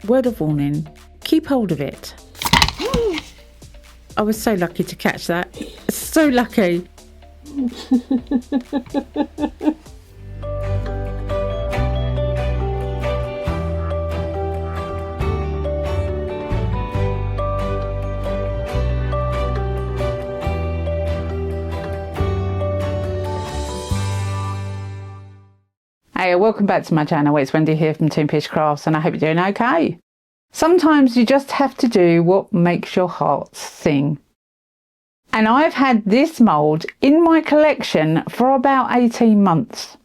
Word of warning, keep hold of it. I was so lucky to catch that. So lucky. Hey, welcome back to my channel. It's Wendy here from Toonpish Crafts, and I hope you're doing okay. Sometimes you just have to do what makes your heart sing. And I've had this mould in my collection for about 18 months.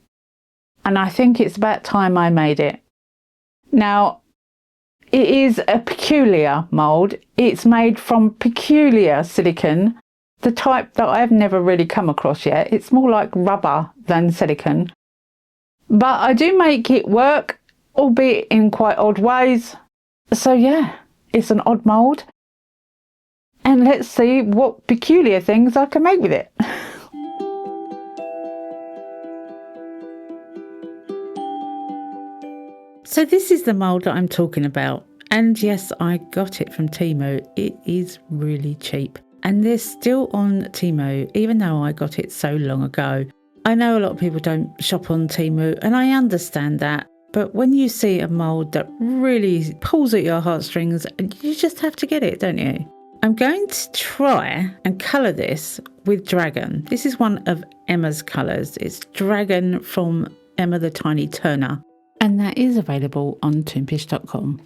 And I think it's about time I made it. Now, it is a peculiar mould. It's made from peculiar silicone, the type that I've never really come across yet. It's more like rubber than silicone. But I do make it work, albeit in quite odd ways. So yeah, it's an odd mould. And let's see what peculiar things I can make with it. So this is the mould that I'm talking about. And yes, I got it from Temu. It is really cheap. And they're still on Temu, even though I got it so long ago. I know a lot of people don't shop on Temu, and I understand that. But when you see a mould that really pulls at your heartstrings, you just have to get it, don't you? I'm going to try and colour this with Dragon. This is one of Emma's colours. It's Dragon from Emma the Tiny Turner. And that is available on toonpish.com.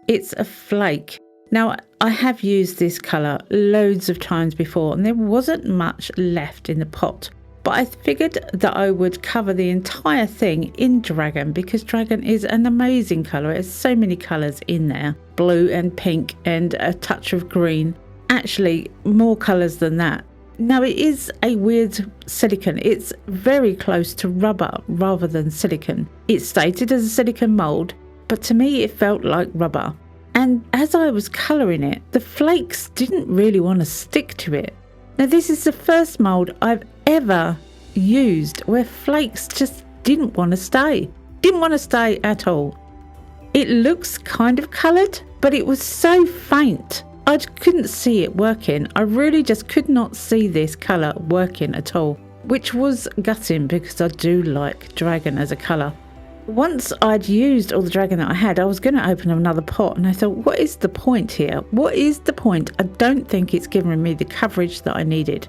It's a flake. Now, I have used this colour loads of times before, and there wasn't much left in the pot. But I figured that I would cover the entire thing in Dragon because Dragon is an amazing colour. There's so many colours in there. Blue and pink and a touch of green. Actually, more colours than that. Now, it is a weird silicone. It's very close to rubber rather than silicone. It's stated as a silicone mould, but to me it felt like rubber. And as I was colouring it, the flakes didn't really want to stick to it. Now, this is the first mould I've ever used where flakes just didn't want to stay. Didn't want to stay at all. It looks kind of coloured, but it was so faint. I couldn't see it working. I really just could not see this colour working at all, which was gutting because I do like Dragon as a colour. Once I'd used all the Dragon that I had, I was going to open another pot, and I thought, what is the point here? What is the point? I don't think it's given me the coverage that I needed.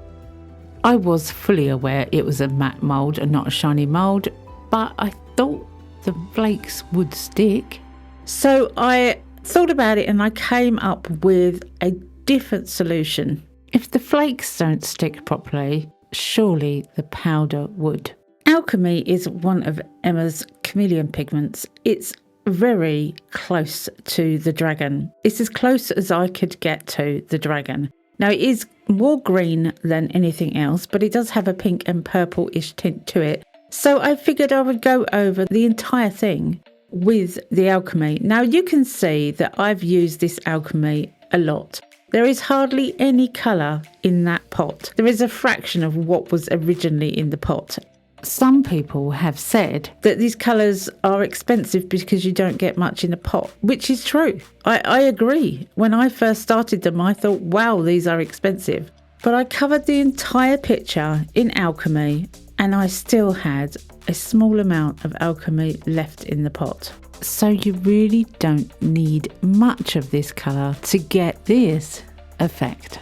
I was fully aware it was a matte mould and not a shiny mould, but I thought the flakes would stick. So I thought about it and I came up with a different solution. If the flakes don't stick properly, surely the powder would. Alchemy is one of Emma's chameleon pigments. It's very close to the Dragon. It's as close as I could get to the Dragon. Now, it is more green than anything else, but it does have a pink and purple-ish tint to it. So I figured I would go over the entire thing with the Alchemy. Now, you can see that I've used this Alchemy a lot. There is hardly any colour in that pot. There is a fraction of what was originally in the pot. Some people have said that these colours are expensive because you don't get much in a pot, which is true. I agree. When I first started them, I thought, wow, these are expensive. But I covered the entire picture in Alchemy, and I still had a small amount of Alchemy left in the pot. So you really don't need much of this colour to get this effect.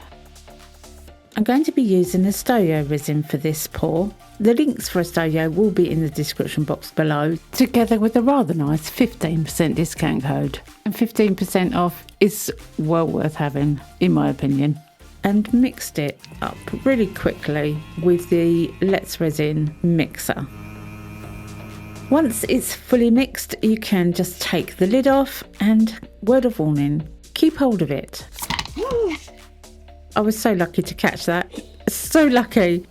I'm going to be using the Stoyo resin for this pour. The links for Stoyo will be in the description box below, together with a rather nice 15% discount code. And 15% off is well worth having, in my opinion. And mixed it up really quickly with the Let's Resin mixer. Once it's fully mixed, you can just take the lid off and, word of warning, keep hold of it. I was so lucky to catch that. So lucky.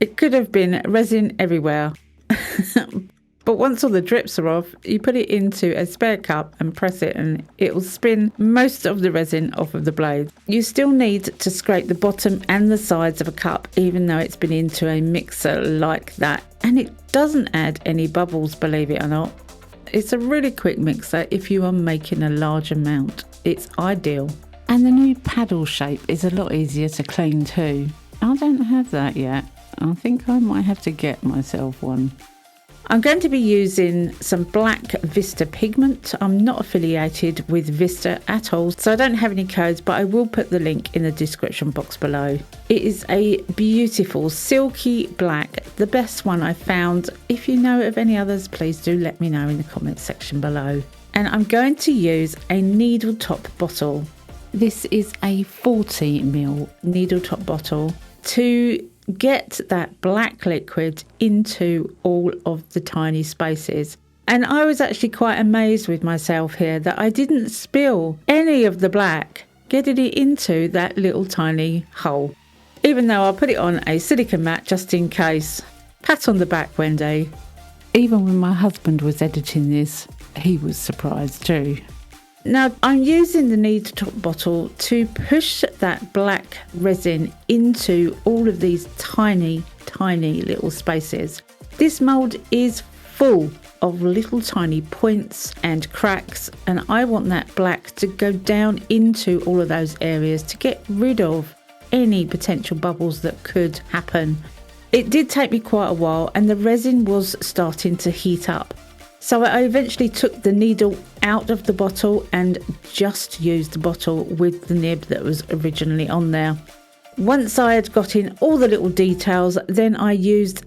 It could have been resin everywhere. But once all the drips are off, you put it into a spare cup and press it, and it will spin most of the resin off of the blade. You still need to scrape the bottom and the sides of a cup, even though it's been into a mixer like that. And it doesn't add any bubbles, believe it or not. It's a really quick mixer if you are making a large amount. It's ideal. And the new paddle shape is a lot easier to clean too. I don't have that yet. I think I might have to get myself one. I'm going to be using some black Vista pigment. I'm not affiliated with Vista at all, so I don't have any codes, but I will put the link in the description box below. It is a beautiful silky black, the best one I found. If you know of any others, please do let me know in the comments section below. And I'm going to use a needle top bottle. This is a 40ml needle top bottle to get that black liquid into all of the tiny spaces. And I was actually quite amazed with myself here that I didn't spill any of the black getting it into that little tiny hole, even though I put it on a silicone mat just in case. Pat on the back, Wendy. Even when my husband was editing this, he was surprised too. Now I'm using the needle top bottle to push that black resin into all of these tiny little spaces. This mould is full of little tiny points and cracks, and I want that black to go down into all of those areas to get rid of any potential bubbles that could happen. It did take me quite a while, and the resin was starting to heat up. So I eventually took the needle out of the bottle and just used the bottle with the nib that was originally on there. Once I had got in all the little details, then I used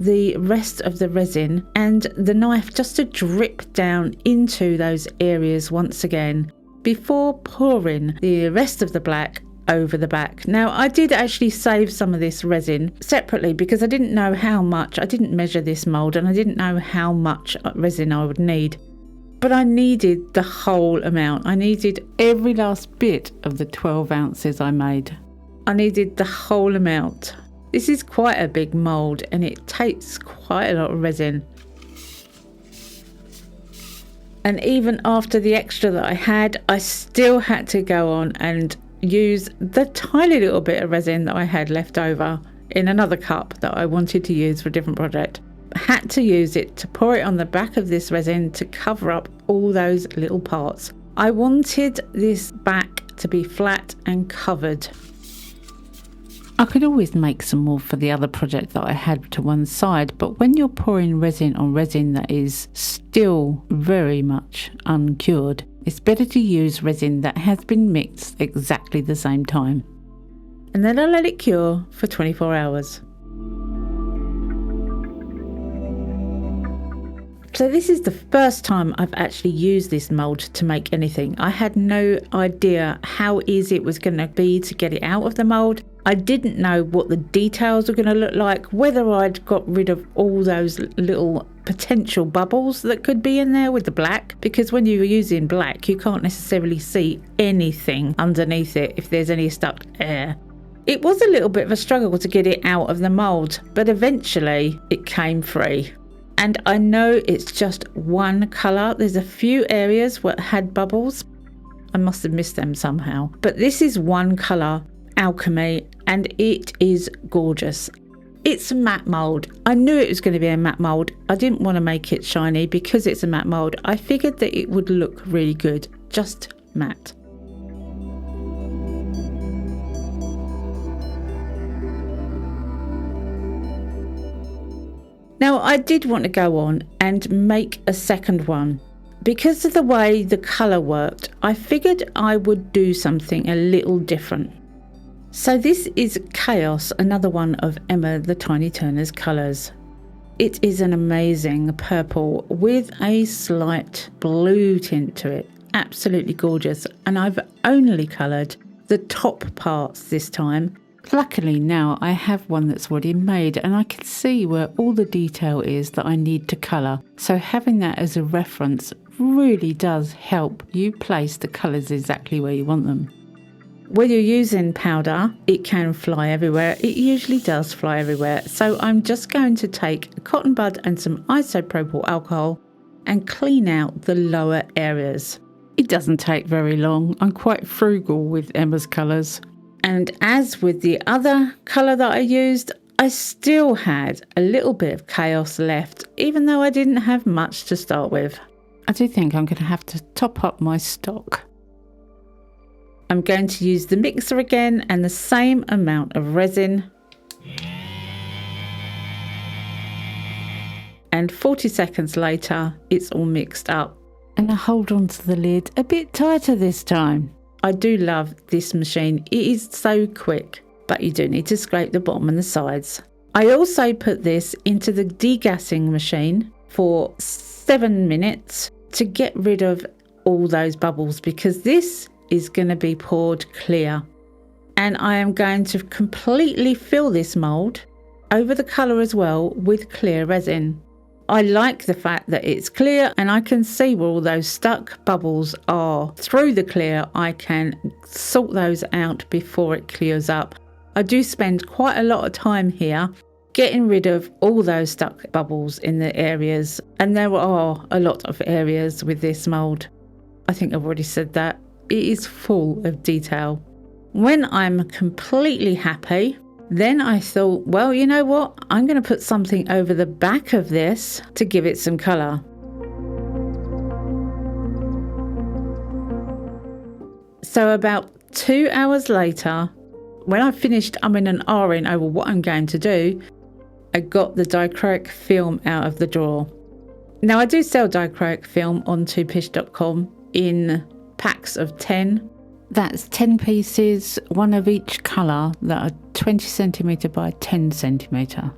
the rest of the resin and the knife just to drip down into those areas once again before pouring the rest of the black over the back. Now I did actually save some of this resin separately because I didn't know how much. I didn't measure this mould and I didn't know how much resin I would need, but I needed the whole amount. I needed every last bit of the 12 ounces I made. I needed the whole amount. This is quite a big mould and it takes quite a lot of resin. And even after the extra that I had, I still had to go on and use the tiny little bit of resin that I had left over in another cup that I wanted to use for a different project. I had to use it to pour it on the back of this resin to cover up all those little parts. I wanted this back to be flat and covered. I could always make some more for the other project that I had to one side, but when you're pouring resin on resin that is still very much uncured, it's better to use resin that has been mixed exactly the same time. And then I let it cure for 24 hours. So this is the first time I've actually used this mould to make anything. I had no idea how easy it was going to be to get it out of the mould. I didn't know what the details were going to look like, whether I'd got rid of all those little potential bubbles that could be in there with the black, because when you're using black you can't necessarily see anything underneath it if there's any stuck air. It was a little bit of a struggle to get it out of the mould, but eventually it came free. And I know it's just one colour. There's a few areas where it had bubbles. I must have missed them somehow. But this is one colour, Alchemy, and it is gorgeous. It's a matte mould. I knew it was going to be a matte mould. I didn't want to make it shiny because it's a matte mould. I figured that it would look really good, just matte. Now I did want to go on and make a second one. Because of the way the colour worked, I figured I would do something a little different. So this is Chaos, another one of Emma the Tiny Turner's colours. It is an amazing purple with a slight blue tint to it. Absolutely gorgeous. And I've only coloured the top parts this time. Luckily now I have one that's already made and I can see where all the detail is that I need to colour. So having that as a reference really does help you place the colours exactly where you want them. When you're using powder, it can fly everywhere. It usually does fly everywhere. So I'm just going to take a cotton bud and some isopropyl alcohol and clean out the lower areas. It doesn't take very long. I'm quite frugal with Emma's colours. And as with the other colour that I used, I still had a little bit of chaos left, even though I didn't have much to start with. I do think I'm going to have to top up my stock. I'm going to use the mixer again and the same amount of resin. And 40 seconds later, it's all mixed up. And I hold on to the lid a bit tighter this time. I do love this machine. It is so quick, but you do need to scrape the bottom and the sides. I also put this into the degassing machine for 7 minutes to get rid of all those bubbles, because this is going to be poured clear. And I am going to completely fill this mould over the colour as well with clear resin. I like the fact that it's clear and I can see where all those stuck bubbles are. Through the clear, I can sort those out before it clears up. I do spend quite a lot of time here getting rid of all those stuck bubbles in the areas. And there are a lot of areas with this mould. I think I've already said that. It is full of detail. When I'm completely happy, then I thought, well, you know what? I'm going to put something over the back of this to give it some colour. So about 2 hours later, when I finished umming and ahhing over what I'm going to do, I got the dichroic film out of the drawer. Now I do sell dichroic film on toonpish.com in packs of 10. That's 10 pieces, one of each colour, that are 20 centimetre by 10 centimetre.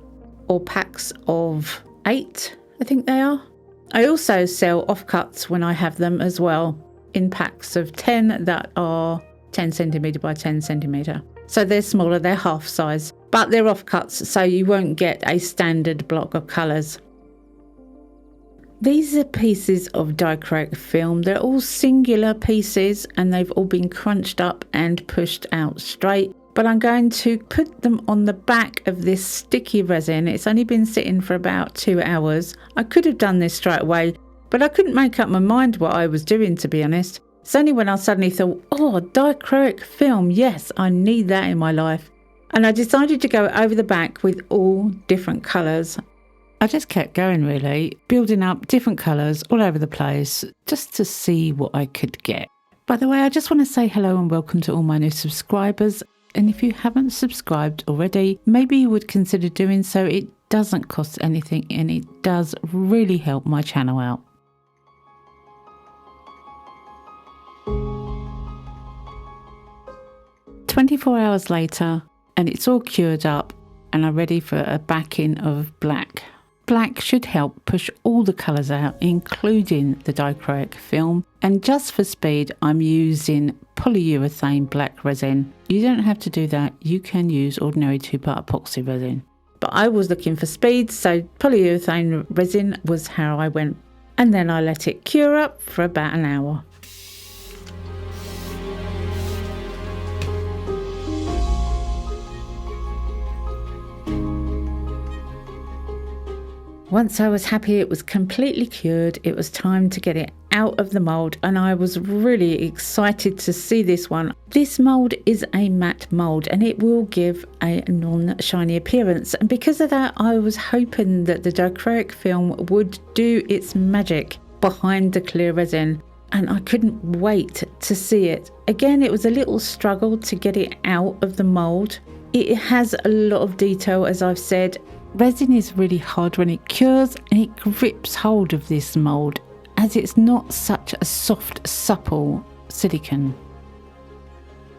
Or packs of 8, I think they are. I also sell offcuts when I have them as well, in packs of 10 that are 10 centimetre by 10 centimetre. So they're smaller, they're half size, but they're offcuts, so you won't get a standard block of colours. These are pieces of dichroic film. They're all singular pieces and they've all been crunched up and pushed out straight. But I'm going to put them on the back of this sticky resin. It's only been sitting for about 2 hours. I could have done this straight away, but I couldn't make up my mind what I was doing, to be honest. It's only when I suddenly thought, oh, dichroic film, yes, I need that in my life. And I decided to go over the back with all different colours. I just kept going really, building up different colours all over the place just to see what I could get. By the way, I just want to say hello and welcome to all my new subscribers. And if you haven't subscribed already, maybe you would consider doing so. It doesn't cost anything and it does really help my channel out. "24 hours later and it's all cured up and I'm ready for a backing of black. Black should help push all the colours out, including the dichroic film. And just for speed, I'm using polyurethane black resin. You don't have to do that. You can use ordinary 2-part epoxy resin. But I was looking for speed, so polyurethane resin was how I went. And then I let it cure up for about an hour. Once I was happy it was completely cured, it was time to get it out of the mould, and I was really excited to see this one. This mould is a matte mould and it will give a non-shiny appearance, and because of that I was hoping that the dichroic film would do its magic behind the clear resin, and I couldn't wait to see it. Again, it was a little struggle to get it out of the mould. It has a lot of detail, as I've said. Resin is really hard when it cures and it grips hold of this mould, as it's not such a soft, supple silicone.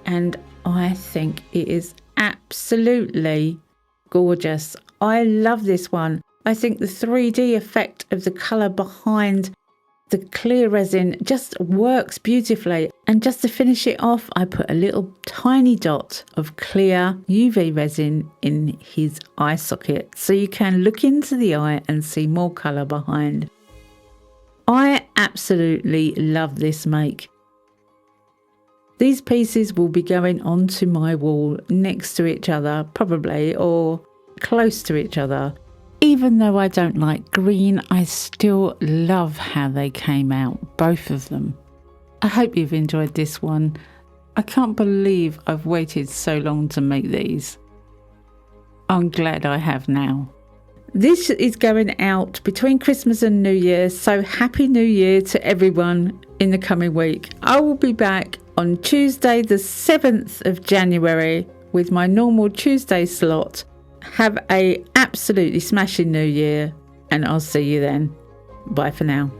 And I think it is absolutely gorgeous. I love this one. I think the 3D effect of the colour behind the clear resin just works beautifully. And just to finish it off, I put a little tiny dot of clear UV resin in his eye socket, so you can look into the eye and see more colour behind. I absolutely love this make. These pieces will be going onto my wall next to each other, probably, or close to each other. Even though I don't like green, I still love how they came out, both of them. I hope you've enjoyed this one. I can't believe I've waited so long to make these. I'm glad I have now. This is going out between Christmas and New Year, so Happy New Year to everyone in the coming week. I will be back on Tuesday the 7th of January with my normal Tuesday slot. Have a absolutely smashing New Year, and I'll see you then. Bye for now.